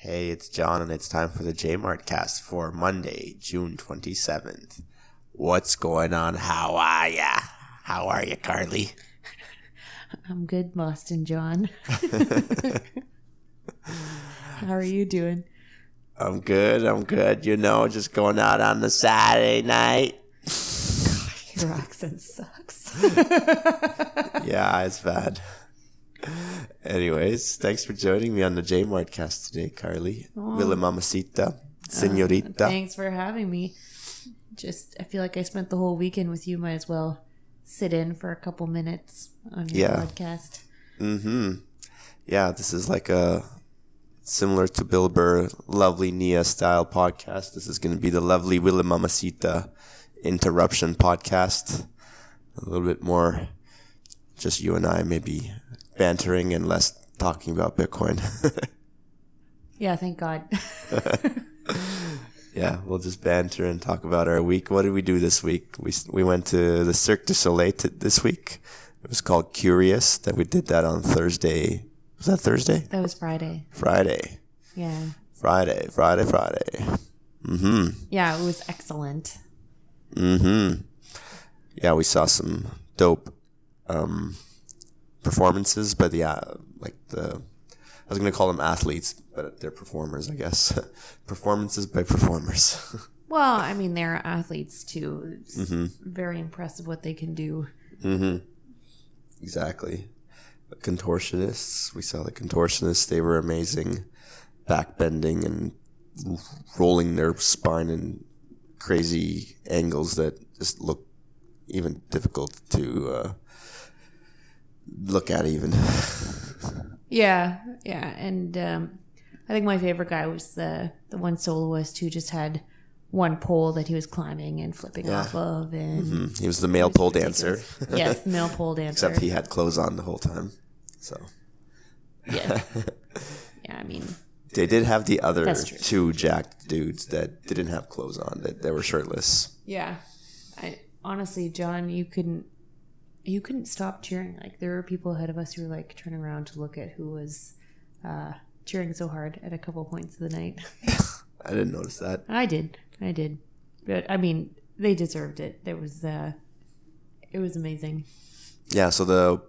Hey, it's John, and it's time for the JMART CAST for Monday, June 27th. What's going on? How are ya? How are you, Carly? I'm good, Boston John. How are you doing? I'm good. You know, just going out on the Saturday night. God, your accent sucks. Yeah, it's bad. Anyways, thanks for joining me on the JMART CAST today, Carly. Villa Mamacita, Senorita. Thanks for having me. I feel like I spent the whole weekend with you. Might as well sit in for a couple minutes on your podcast. Yeah, this is like a similar to Bill Burr, Lovely Nia style podcast. This is going to be the Lovely Villa Mamacita interruption podcast. A little bit more just you and I maybe bantering and less talking about Bitcoin. Yeah, thank God. Yeah, we'll just banter and talk about our week. What did we do this week? We went to the Cirque du Soleil this week. It was called Kurios. That we did that on Thursday. Was that Thursday? That was Friday. Friday. Yeah. Friday. Yeah, it was excellent. Yeah, we saw some dope performances by I was going to call them athletes, but they're performers, I guess. Performances by performers. Well, I mean, they're athletes too. It's very impressive what they can do. Exactly. The contortionists. We saw the contortionists. They were amazing. Backbending and rolling their spine in crazy angles that just look even difficult to look at even. Yeah. And I think my favorite guy was the one soloist who just had one pole that he was climbing and flipping off of. And he was the male pole dancer. Yes, male pole dancer. Except he had clothes on the whole time. So. Yeah. Yeah, I mean. They did have the other two jacked dudes that didn't have clothes on. That they were shirtless. Yeah. Honestly, John, you couldn't stop cheering. Like, there were people ahead of us who were like turning around to look at who was cheering so hard at a couple points of the night. I didn't notice that. I did. But I mean, they deserved it. It was amazing. Yeah. So the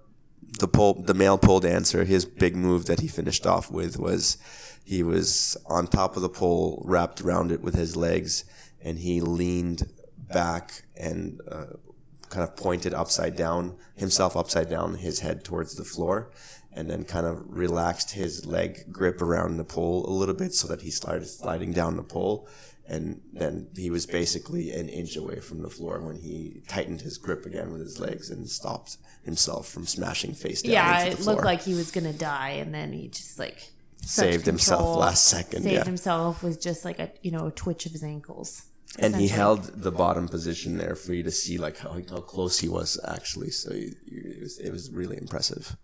male pole dancer, his big move that he finished off with was he was on top of the pole, wrapped around it with his legs, and he leaned back and kind of pointed himself upside down, his head towards the floor, and then kind of relaxed his leg grip around the pole a little bit so that he started sliding down the pole. And then he was basically an inch away from the floor when he tightened his grip again with his legs and stopped himself from smashing face down into the floor. It looked like he was going to die, and then he just like saved himself last second. Saved himself with just like a twitch of his ankles. And he held the bottom position there for you to see like how close he was actually. So it was really impressive.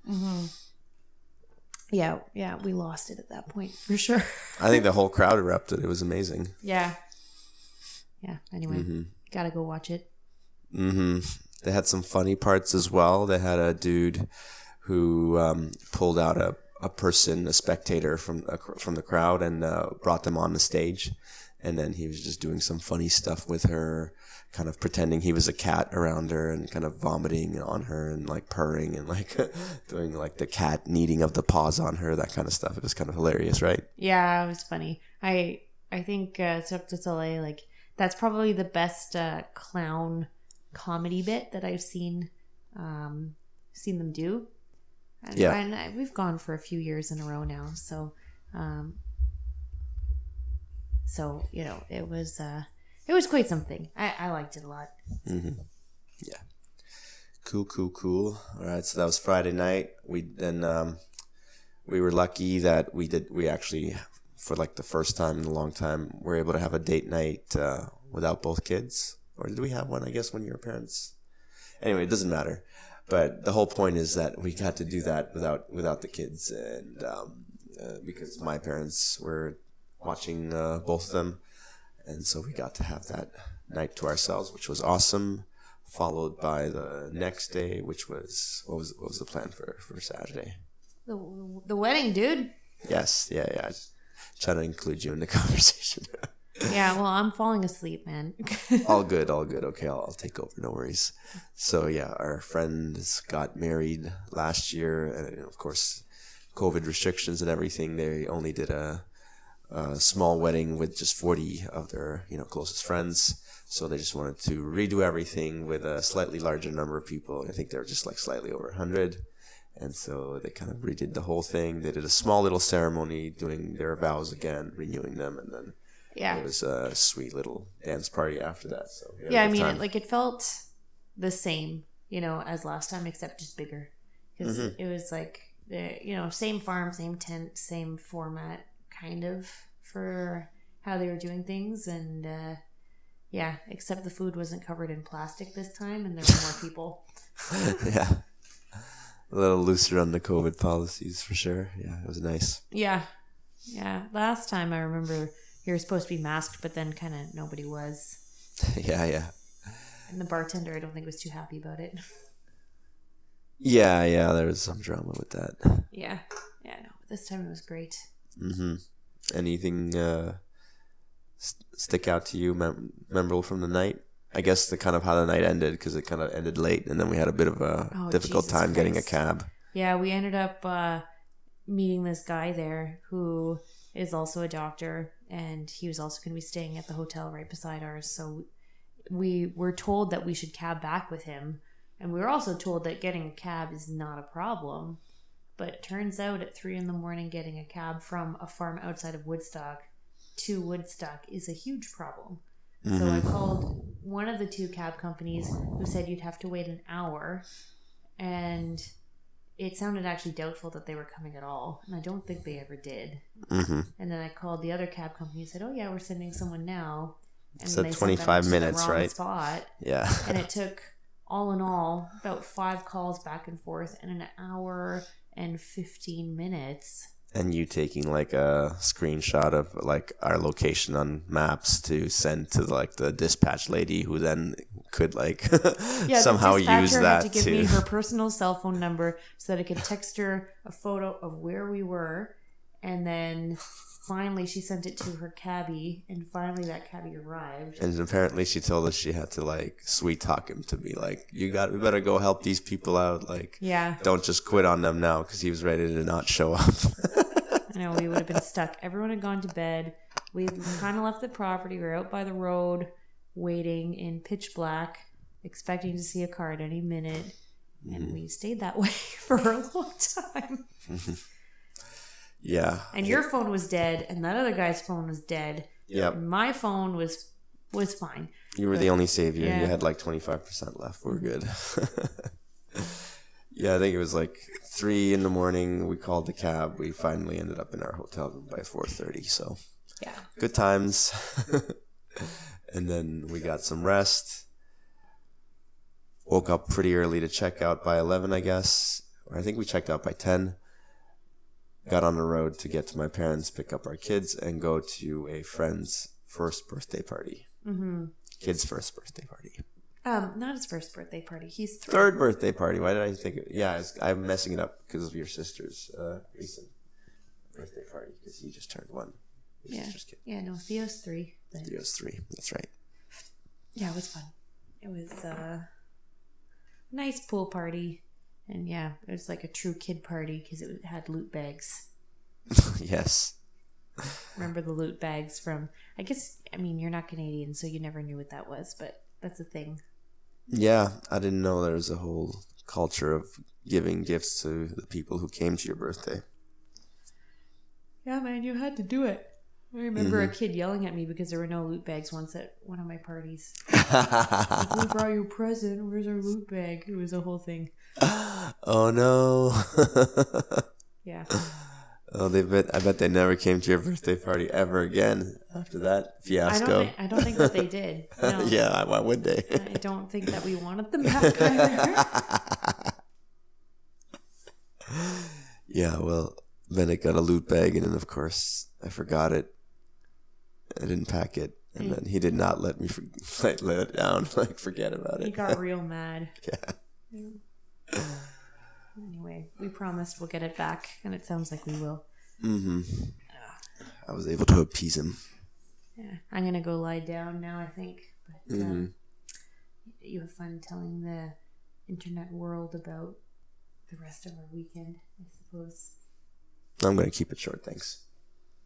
Yeah, we lost it at that point for sure. I think the whole crowd erupted. It was amazing. Yeah. Anyway, gotta go watch it. They had some funny parts as well. They had a dude who pulled out a spectator from the crowd and brought them on the stage. And then he was just doing some funny stuff with her, kind of pretending he was a cat around her and kind of vomiting on her and like purring and like doing like the cat kneading of the paws on her, that kind of stuff. It was kind of hilarious, right? Yeah, it was funny. I think Cirque du Soleil, like, that's probably the best clown comedy bit that I've seen them do. And we've gone for a few years in a row now, so it was quite something. I liked it a lot. Yeah. Cool. All right, so that was Friday night. We were lucky that we actually, for like the first time in a long time, were able to have a date night without both kids. Or did we have one, I guess, when you were parents? Anyway, it doesn't matter. But the whole point is that we got to do that without the kids, and because my parents were watching both of them, and so we got to have that night to ourselves, which was awesome. Followed by the next day, which was what was the plan for Saturday? The wedding, dude. Yes, yeah. trying to include you in the conversation. Yeah, well, I'm falling asleep, man. All good. Okay, I'll take over. No worries. So yeah, our friends got married last year, and of course, COVID restrictions and everything. They only did a small wedding with just 40 of their closest friends. So they just wanted to redo everything with a slightly larger number of people. I think they were just like slightly over 100. And so they kind of redid the whole thing. They did a small little ceremony doing their vows again, renewing them, and then it was a sweet little dance party after that. So yeah, I mean, it felt the same, as last time, except just bigger. Because it was like, same farm, same tent, same format, kind of, for how they were doing things. And except the food wasn't covered in plastic this time, and there were more people. Yeah. A little looser on the COVID policies for sure. Yeah, it was nice. Yeah. Last time I remember you were supposed to be masked, but then kind of nobody was. Yeah. And the bartender, I don't think, was too happy about it. Yeah, there was some drama with that. Yeah, no, but this time it was great. Mm-hmm. Anything stick out to you, memorable from the night? I guess the kind of how the night ended, because it kind of ended late, and then we had a bit of a difficult time getting a cab. Yeah, we ended up meeting this guy there who is also a doctor, and he was also going to be staying at the hotel right beside ours. So we were told that we should cab back with him, and we were also told that getting a cab is not a problem. But it turns out at 3 a.m, getting a cab from a farm outside of Woodstock to Woodstock is a huge problem. Mm-hmm. So I called one of the 2 cab companies who said you'd have to wait an hour, and it sounded actually doubtful that they were coming at all, and I don't think they ever did. Mm-hmm. And then I called the other cab company and said, "Oh yeah, we're sending someone now." And so 25 minutes, the wrong right? Spot. Yeah. And it took, all in all, about 5 calls back and forth, and an hour and 15 minutes. And you taking like a screenshot of like our location on maps to send to like the dispatch lady, who then could like somehow use that had to give me her personal cell phone number so that I could text her a photo of where we were, and then finally she sent it to her cabbie, and finally that cabbie arrived. And apparently she told us she had to like sweet talk him to be like, we better go help these people out, like, don't just quit on them now, because he was ready to not show up. I know, we would have been stuck. Everyone had gone to bed. We kind of left the property. We were out by the road waiting in pitch black, expecting to see a car at any minute, and we stayed that way for a long time. Yeah. And your phone was dead, and that other guy's phone was dead. Yep. And my phone was fine. You were the only savior. Yeah. You had like 25% left. We're good. Yeah, I think it was like 3 a.m. We called the cab. We finally ended up in our hotel room by 4:30. So yeah, good times. And then we got some rest. Woke up pretty early to check out by 11, I guess. Or I think we checked out by 10. Got on the road to get to my parents, pick up our kids, and go to a friend's first birthday party. Mm-hmm. Kid's first birthday party. Not his first birthday party. He's 3. Third birthday party. Why did I think it? Yeah, I'm messing it up because of your sister's recent birthday party, because he just turned 1. Your sister's kid. Yeah, no, Theo's 3. Theo's 3. That's right. Yeah, it was fun. It was a nice pool party. And yeah, it was like a true kid party because it had loot bags. Yes. Remember the loot bags from, I mean, you're not Canadian, so you never knew what that was, but that's a thing. Yeah, I didn't know there was a whole culture of giving gifts to the people who came to your birthday. Yeah, man, you had to do it. I remember a kid yelling at me because there were no loot bags once at one of my parties. Like, we brought you a present. Where's our loot bag? It was a whole thing. Oh no. Yeah. Oh, I bet they never came to your birthday party ever again after that fiasco. I don't think that they did. No. Yeah, why would they? I don't think that we wanted them back either. Yeah, well, Bennett got a loot bag, and then of course I forgot it. I didn't pack it, and then he did not let me let it down. Like, forget about it. He got real mad. Yeah. Anyway, we promised we'll get it back, and it sounds like we will. Mm-hmm. I was able to appease him. Yeah, I'm gonna go lie down now, I think. But you have fun telling the internet world about the rest of our weekend, I suppose. I'm gonna keep it short, thanks.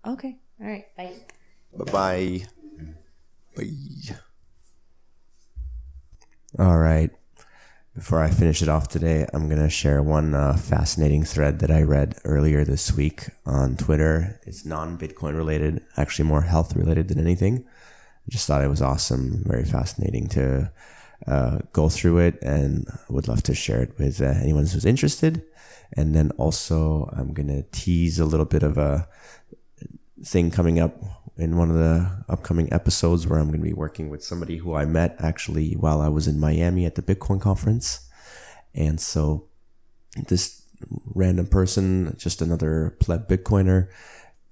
Okay. All right. Bye. Bye-bye. Bye. All right. Before I finish it off today, I'm going to share one fascinating thread that I read earlier this week on Twitter. It's non-Bitcoin related, actually more health related than anything. I just thought it was awesome, very fascinating to go through it, and would love to share it with anyone who's interested. And then also I'm going to tease a little bit of a thing coming up in one of the upcoming episodes where I'm going to be working with somebody who I met actually while I was in Miami at the Bitcoin conference. And so this random person, just another pleb Bitcoiner,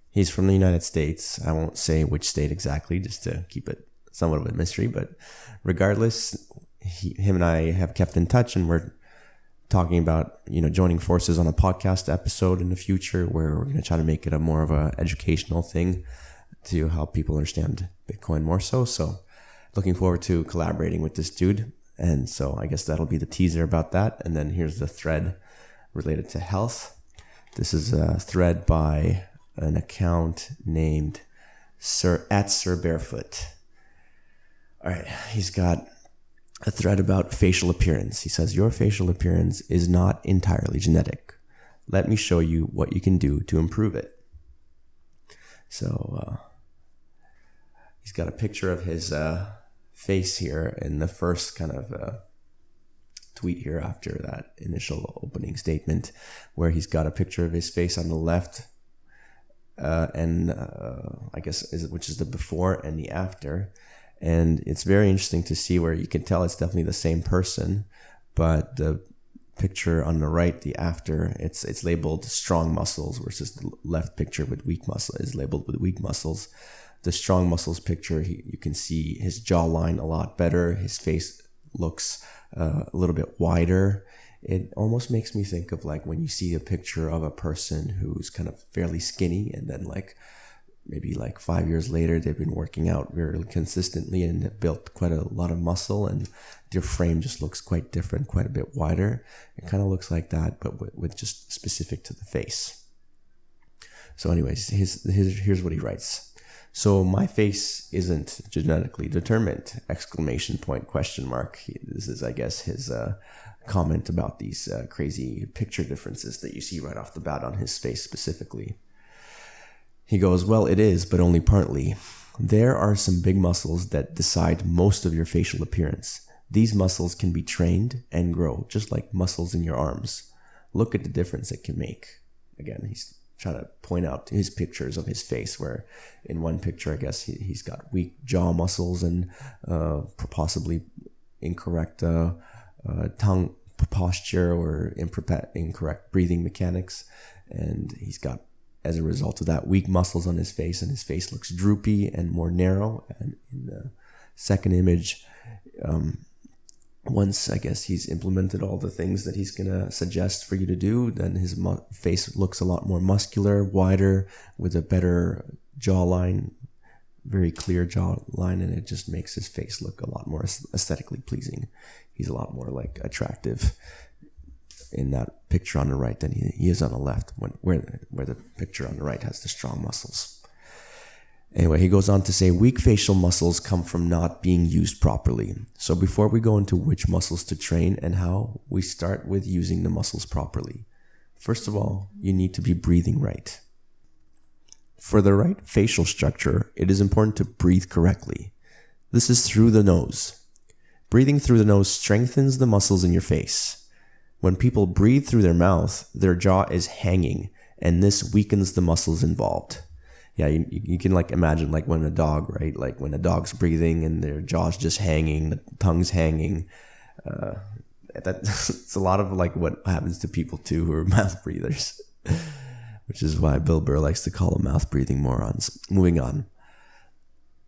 he's from the United States. I won't say which state exactly, just to keep it somewhat of a mystery, but regardless, him and I have kept in touch, and we're talking about, joining forces on a podcast episode in the future where we're going to try to make it a more of a educational thing to help people understand Bitcoin more so. So looking forward to collaborating with this dude. And so I guess that'll be the teaser about that. And then here's the thread related to health. This is a thread by an account named Sir Barefoot. All right. He's got a thread about facial appearance. He says, your facial appearance is not entirely genetic. Let me show you what you can do to improve it. So he's got a picture of his face here in the first kind of tweet here after that initial opening statement, where he's got a picture of his face on the left and I guess which is the before and the after. And it's very interesting to see where you can tell it's definitely the same person, but the picture on the right, the after, it's labeled strong muscles, versus the left picture with weak muscle is labeled with weak muscles. The strong muscles picture, you can see his jawline a lot better. His face looks a little bit wider. It almost makes me think of like when you see a picture of a person who's kind of fairly skinny, and then maybe 5 years later, they've been working out very consistently and have built quite a lot of muscle, and their frame just looks quite different, quite a bit wider. It kind of looks like that, but with just specific to the face. So anyways, here's what he writes. So my face isn't genetically determined, ! This is, I guess, his comment about these crazy picture differences that you see right off the bat on his face specifically. He goes, well, it is, but only partly. There are some big muscles that decide most of your facial appearance. These muscles can be trained and grow, just like muscles in your arms. Look at the difference it can make. Again, he's trying to point out his pictures of his face, where in one picture, I guess he's got weak jaw muscles and possibly incorrect tongue posture or incorrect breathing mechanics. And he's got, as a result of that, weak muscles on his face, and his face looks droopy and more narrow. And in the second image, once I guess he's implemented all the things that he's going to suggest for you to do, then his face looks a lot more muscular, wider, with a better jawline, very clear jawline, and it just makes his face look a lot more aesthetically pleasing. He's a lot more attractive in that picture on the right than he is on the left, where the picture on the right has the strong muscles. Anyway, he goes on to say, weak facial muscles come from not being used properly. So before we go into which muscles to train and how, we start with using the muscles properly. First of all, you need to be breathing right. For the right facial structure, it is important to breathe correctly. This is through the nose. Breathing through the nose strengthens the muscles in your face. When people breathe through their mouth, their jaw is hanging, and this weakens the muscles involved. Yeah, you can imagine when a dog, right? When a dog's breathing and their jaw's just hanging, the tongue's hanging. It's a lot of what happens to people too who are mouth breathers, which is why Bill Burr likes to call them mouth breathing morons. Moving on.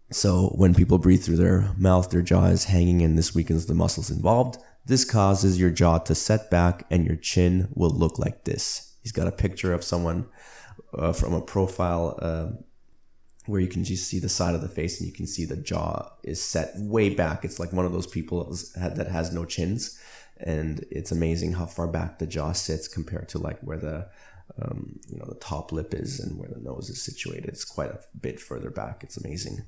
So when people breathe through their mouth, their jaw is hanging, and this weakens the muscles involved. This causes your jaw to set back, and your chin will look like this. He's got a picture of someone from a profile where you can just see the side of the face and you can see the jaw is set way back. It's like one of those people that has no chins, and it's amazing how far back the jaw sits compared to like where the the top lip is and where the nose is situated. It's quite a bit further back. It's amazing.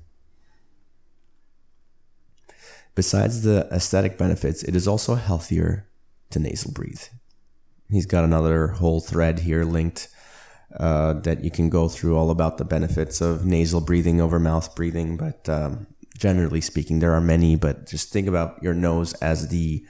Besides the aesthetic benefits, it is also healthier to nasal breathe. He's got another whole thread here linked that you can go through all about the benefits of nasal breathing over mouth breathing. But generally speaking, there are many, but just think about your nose as the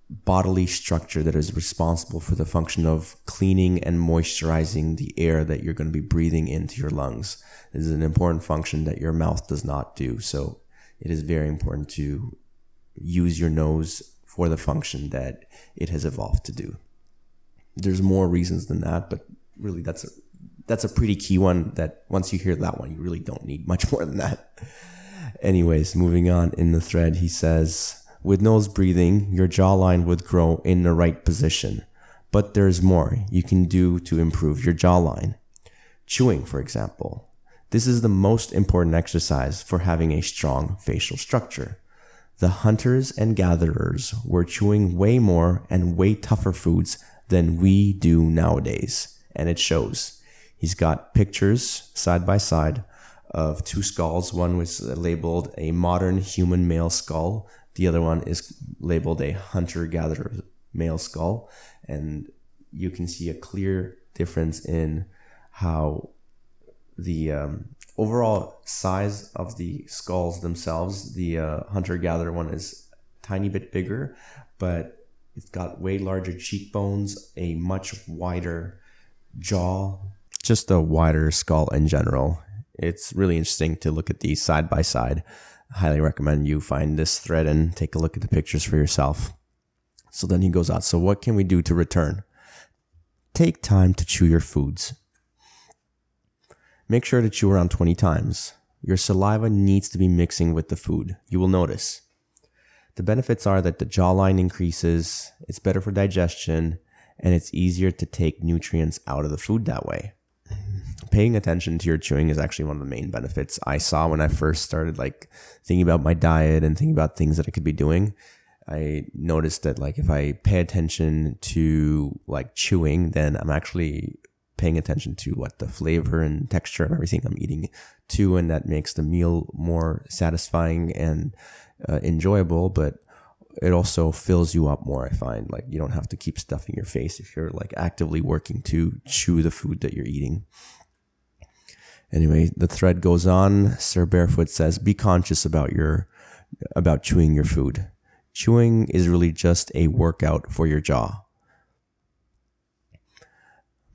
bodily structure that is responsible for the function of cleaning and moisturizing the air that you're going to be breathing into your lungs. This is an important function that your mouth does not do. So it is very important to use your nose for the function that it has evolved to do. There's more reasons than that, but really that's a pretty key one that once you hear that one, you really don't need much more than that. Anyways, moving on in the thread, he says, with nose breathing, your jawline would grow in the right position, but there's more you can do to improve your jawline. Chewing, for example. This is the most important exercise for having a strong facial structure. The hunters and gatherers were chewing way more and way tougher foods than we do nowadays, and it shows. He's got pictures side by side of two skulls. One was labeled a modern human male skull. The other one is labeled a hunter-gatherer male skull. And you can see a clear difference in how the overall size of the skulls themselves. The hunter-gatherer one is a tiny bit bigger, but it's got way larger cheekbones, a much wider jaw, just a wider skull in general. It's really interesting to look at these side by side. I highly recommend you find this thread and take a look at the pictures for yourself. So then he goes on. So what can we do to return? Take time to chew your foods. Make sure to chew around 20 times. Your saliva needs to be mixing with the food. You will notice. The benefits are that the jawline increases, it's better for digestion, and it's easier to take nutrients out of the food that way. Paying attention to your chewing is actually one of the main benefits I saw when I first started thinking about my diet and thinking about things that I could be doing. I noticed that if I pay attention to chewing, then I'm actually paying attention to what the flavor and texture of everything I'm eating too, and that makes the meal more satisfying and enjoyable, but it also fills you up more. I find you don't have to keep stuffing your face if you're actively working to chew the food that you're eating. Anyway, the thread goes on. Sir Barefoot says, be conscious about chewing your food. Chewing is really just a workout for your jaw.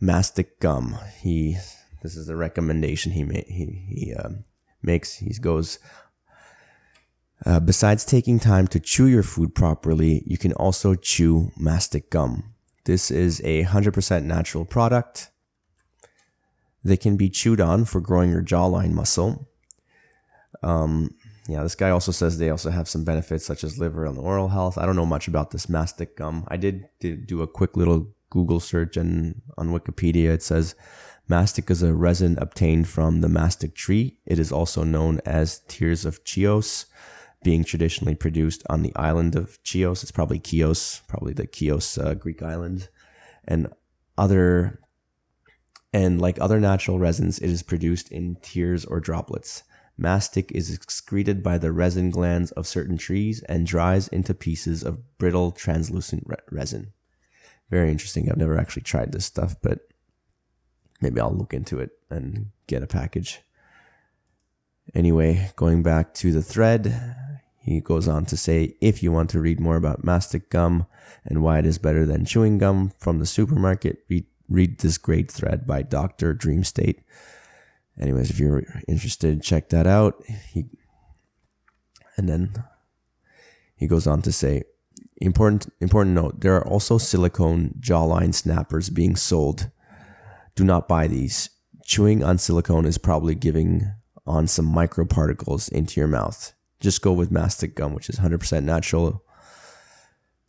Mastic gum. This is the recommendation he makes. He goes, besides taking time to chew your food properly, you can also chew mastic gum. This is a 100% natural product. They can be chewed on for growing your jawline muscle. This guy also says they also have some benefits such as liver and oral health. I don't know much about this mastic gum. I did do a quick little Google search, and on Wikipedia it says mastic is a resin obtained from the mastic tree. It is also known as tears of Chios, being traditionally produced on the island of Chios. It's probably Chios, probably the Chios Greek island. And like other natural resins, it is produced in tears or droplets. Mastic is excreted by the resin glands of certain trees and dries into pieces of brittle, translucent resin. Very interesting. I've never actually tried this stuff, but maybe I'll look into it and get a package. Anyway, going back to the thread, he goes on to say, if you want to read more about mastic gum and why it is better than chewing gum from the supermarket, read this great thread by Dr. Dreamstate. Anyways, if you're interested, check that out. And then he goes on to say, important note, there are also silicone jawline snappers being sold. Do not buy these. Chewing on silicone is probably giving on some microparticles into your mouth. Just go with mastic gum, which is 100% natural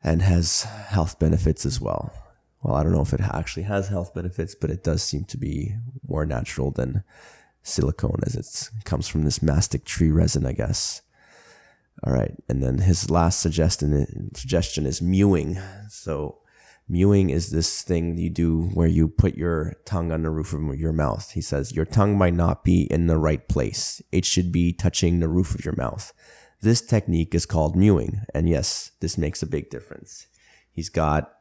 and has health benefits as well. Well, I don't know if it actually has health benefits, but it does seem to be more natural than silicone, as it comes from this mastic tree resin, I guess. All right, and then his last suggestion is mewing. So mewing is this thing you do where you put your tongue on the roof of your mouth. He says your tongue might not be in the right place. It should be touching the roof of your mouth. This technique is called mewing, and yes, this makes a big difference. He's got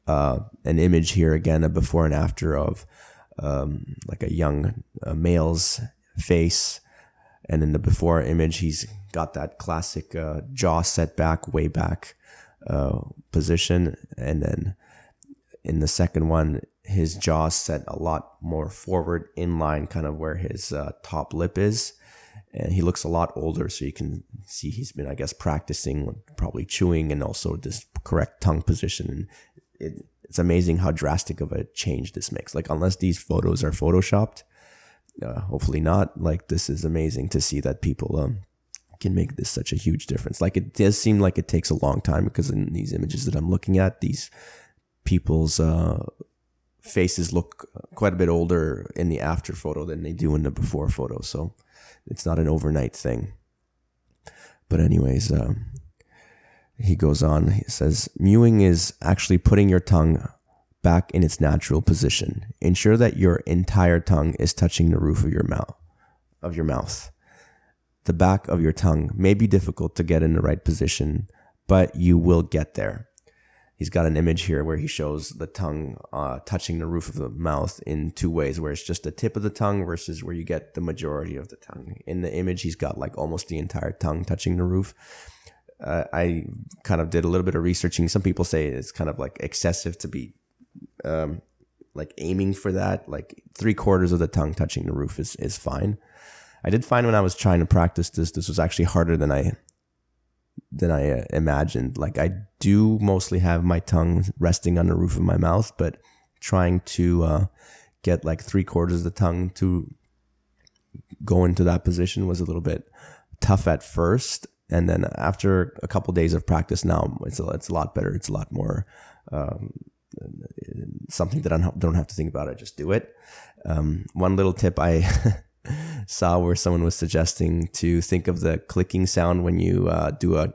an image here again, a before and after of like a young male's face, and in the before image, he's got that classic jaw set back, way back position, and then in the second one, his jaw set a lot more forward, in line, kind of where his top lip is. And he looks a lot older, so you can see he's been, I guess, practicing probably chewing and also this correct tongue position. And it's amazing how drastic of a change this makes. Like, unless these photos are photoshopped, hopefully not. Like, this is amazing to see that people can make this such a huge difference. Like, it does seem like it takes a long time, because in these images that I'm looking at, these people's faces look quite a bit older in the after photo than they do in the before photo. So it's not an overnight thing. But anyways, he goes on. He says, mewing is actually putting your tongue back in its natural position. Ensure that your entire tongue is touching the roof of your mouth. The back of your tongue may be difficult to get in the right position, but you will get there. He's got an image here where he shows the tongue touching the roof of the mouth in two ways, where it's just the tip of the tongue versus where you get the majority of the tongue. In the image, he's got like almost the entire tongue touching the roof. I kind of did a little bit of researching. Some people say it's kind of like excessive to be like aiming for that. Like 3/4 of the tongue touching the roof is fine. I did find when I was trying to practice this was actually harder than I imagined. Like, I do mostly have my tongue resting on the roof of my mouth, but trying to get like 3/4 of the tongue to go into that position was a little bit tough at first. And then after a couple of days of practice, now it's a lot better. It's a lot more something that I don't have to think about. I just do it. One little tip I saw where someone was suggesting to think of the clicking sound when you do a,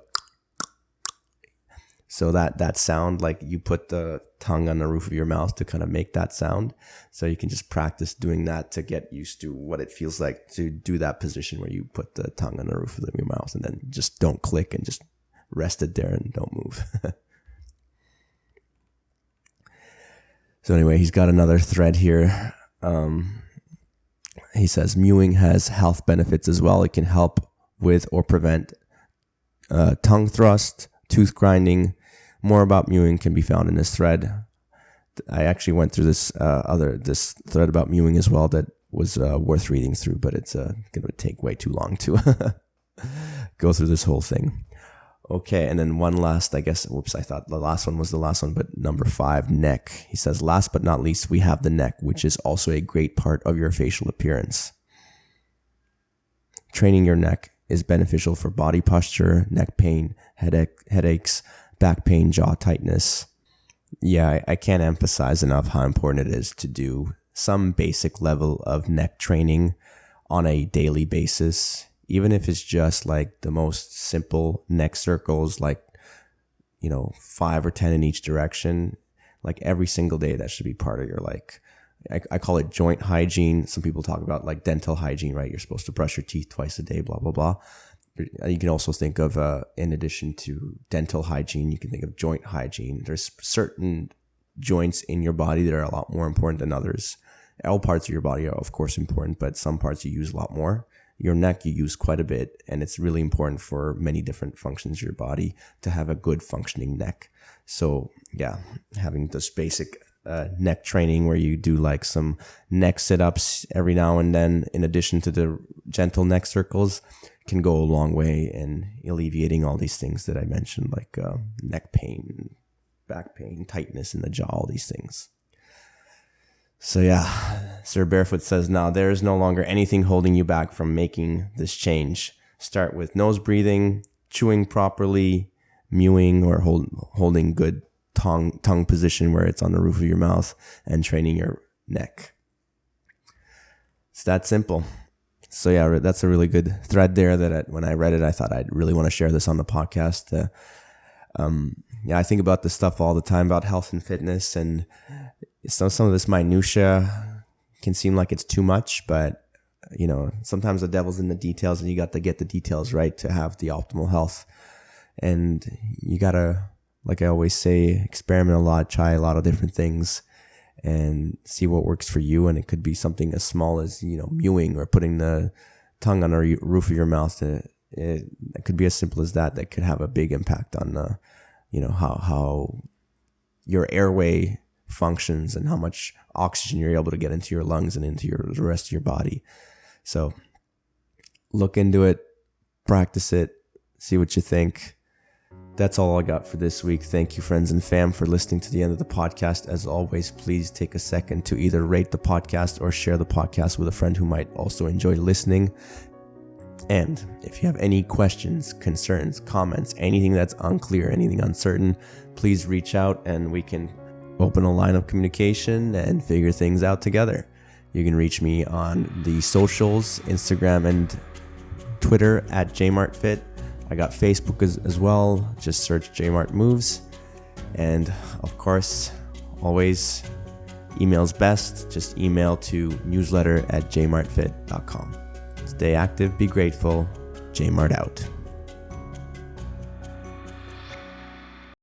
so that sound, like you put the tongue on the roof of your mouth to kind of make that sound. So you can just practice doing that to get used to what it feels like to do that position where you put the tongue on the roof of your mouth, and then just don't click and just rest it there and don't move. So anyway, he's got another thread here. He says mewing has health benefits as well. It can help with or prevent tongue thrust, tooth grinding. More about mewing can be found in this thread. I actually went through this thread about mewing as well that was worth reading through, but it's going to take way too long to go through this whole thing. Okay, and then one last, I guess, I thought the last one was the last one, but number 5, neck. He says, last but not least, we have the neck, which is also a great part of your facial appearance. Training your neck is beneficial for body posture, neck pain, headaches, back pain, jaw tightness. Yeah, I can't emphasize enough how important it is to do some basic level of neck training on a daily basis. Even if it's just like the most simple neck circles, like, 5 or 10 in each direction, like every single day, that should be part of your, like, I call it joint hygiene. Some people talk about like dental hygiene, right? You're supposed to brush your teeth twice a day, blah, blah, blah. You can also think of, in addition to dental hygiene, you can think of joint hygiene. There's certain joints in your body that are a lot more important than others. All parts of your body are, of course, important, but some parts you use a lot more. Your neck you use quite a bit, and it's really important for many different functions of your body to have a good functioning neck. So yeah, having this basic neck training where you do like some neck sit-ups every now and then, in addition to the gentle neck circles, can go a long way in alleviating all these things that I mentioned, like neck pain, back pain, tightness in the jaw, all these things. So yeah, Sir Barefoot says, now there is no longer anything holding you back from making this change. Start with nose breathing, chewing properly, mewing or holding good tongue position where it's on the roof of your mouth, and training your neck. It's that simple. So yeah, that's a really good thread there that when I read it, I thought I'd really want to share this on the podcast. I think about this stuff all the time about health and fitness, and some of this minutia can seem like it's too much, but sometimes the devil's in the details, and you got to get the details right to have the optimal health. And you gotta, like I always say, experiment a lot, try a lot of different things, and see what works for you. And it could be something as small as mewing or putting the tongue on the roof of your mouth. It could be as simple as that. That could have a big impact on how your airway functions and how much oxygen you're able to get into your lungs and into the rest of your body. So look into it, practice it, see what you think. That's all I got for this week. Thank you, friends and fam, for listening to the end of the podcast. As always, please take a second to either rate the podcast or share the podcast with a friend who might also enjoy listening. And if you have any questions, concerns, comments, anything that's unclear, anything uncertain, please reach out and we can open a line of communication and figure things out together. You can reach me on the socials, Instagram and Twitter at JMARTfit. I got Facebook as well. Just search JMART Moves. And of course, always email's best. Just email to newsletter@jmartfit.com. Stay active, be grateful. J-Mart out.